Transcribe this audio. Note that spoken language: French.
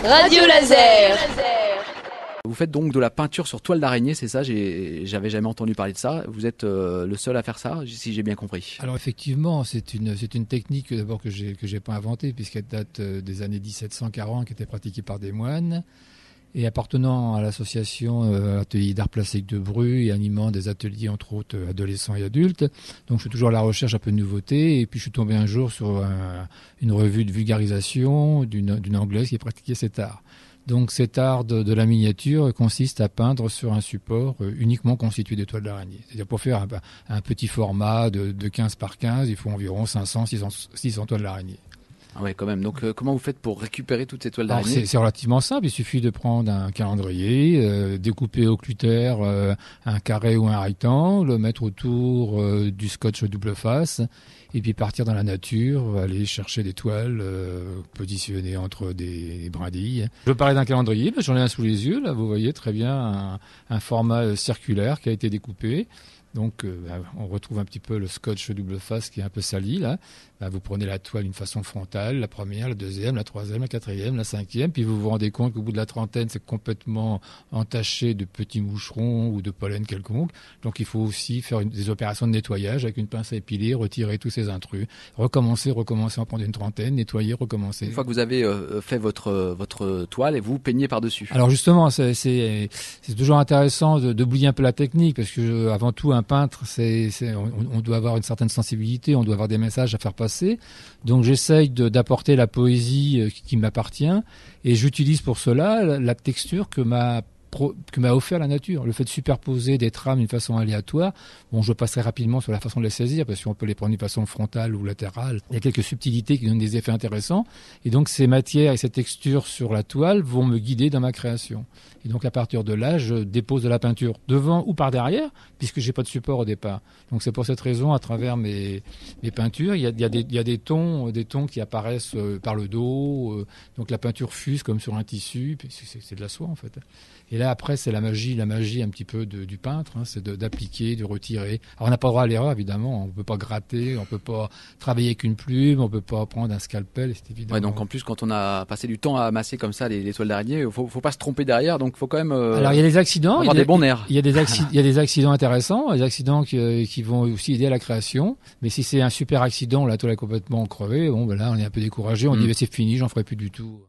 Radio Laser. Vous faites donc de la peinture sur toile d'araignée, c'est ça? J'avais jamais entendu parler de ça. Vous êtes le seul à faire ça, si j'ai bien compris. Alors effectivement, c'est une technique d'abord que j'ai pas inventée, puisqu'elle date des années 1740, qui était pratiquée par des moines. Et appartenant à l'association Atelier d'art plastique de Bru et animant des ateliers entre autres adolescents et adultes. Donc je suis toujours à la recherche un peu de nouveautés. Et puis je suis tombé un jour sur une revue de vulgarisation d'une Anglaise qui pratiquait cet art. Donc cet art de la miniature consiste à peindre sur un support uniquement constitué de toiles d'araignée. C'est-à-dire pour faire un petit format de 15 par 15, il faut environ 500-600 toiles d'araignée. Ah ouais, quand même. Donc, comment vous faites pour récupérer toutes ces toiles d'araignée? C'est relativement simple. Il suffit de prendre un calendrier, découper au clutter un carré ou un rectangle, le mettre autour du scotch double face, et puis partir dans la nature, aller chercher des toiles positionnées entre des brindilles. Je parlais d'un calendrier, j'en ai un sous les yeux. Là, vous voyez très bien un format circulaire qui a été découpé. Donc, on retrouve un petit peu le scotch double face qui est un peu sali, là. Vous prenez la toile d'une façon frontale, la première, la deuxième, la troisième, la quatrième, la cinquième, puis vous vous rendez compte qu'au bout de la trentaine, c'est complètement entaché de petits moucherons ou de pollen quelconque. Donc, il faut aussi faire des opérations de nettoyage avec une pince à épiler, retirer tous ces intrus, recommencer, en prendre une trentaine, nettoyer, recommencer. Une fois que vous avez fait votre toile, et vous peignez par-dessus. Alors justement, c'est toujours intéressant d'oublier un peu la technique, parce que avant tout, un peintre, on doit avoir une certaine sensibilité, on doit avoir des messages à faire passer. Donc j'essaye d'apporter la poésie qui m'appartient, et j'utilise pour cela la texture que m'a offert la nature. Le fait de superposer des trames d'une façon aléatoire, je passerai rapidement sur la façon de les saisir, parce qu'on peut les prendre d'une façon frontale ou latérale. Il y a quelques subtilités qui donnent des effets intéressants, et donc ces matières et ces textures sur la toile vont me guider dans ma création. Et donc à partir de là, je dépose de la peinture devant ou par derrière, puisque j'ai pas de support au départ. Donc c'est pour cette raison, à travers mes peintures, il y a des tons qui apparaissent par le dos. Donc la peinture fuse comme sur un tissu, puis c'est de la soie en fait. Et là après, c'est la magie un petit peu du peintre, c'est d'appliquer, de retirer. Alors on n'a pas droit à l'erreur évidemment, on peut pas gratter, on peut pas travailler avec une plume, on peut pas prendre un scalpel, c'est évident. Ouais, donc en plus quand on a passé du temps à amasser comme ça les toiles d'araignée, faut pas se tromper derrière, donc faut quand même alors il y a des accidents, avoir des bons nerfs. Il y a des accidents intéressants, des accidents qui vont aussi aider à la création, mais si c'est un super accident, la toile est complètement crevée, là on est un peu découragé, on dit c'est fini, j'en ferai plus du tout.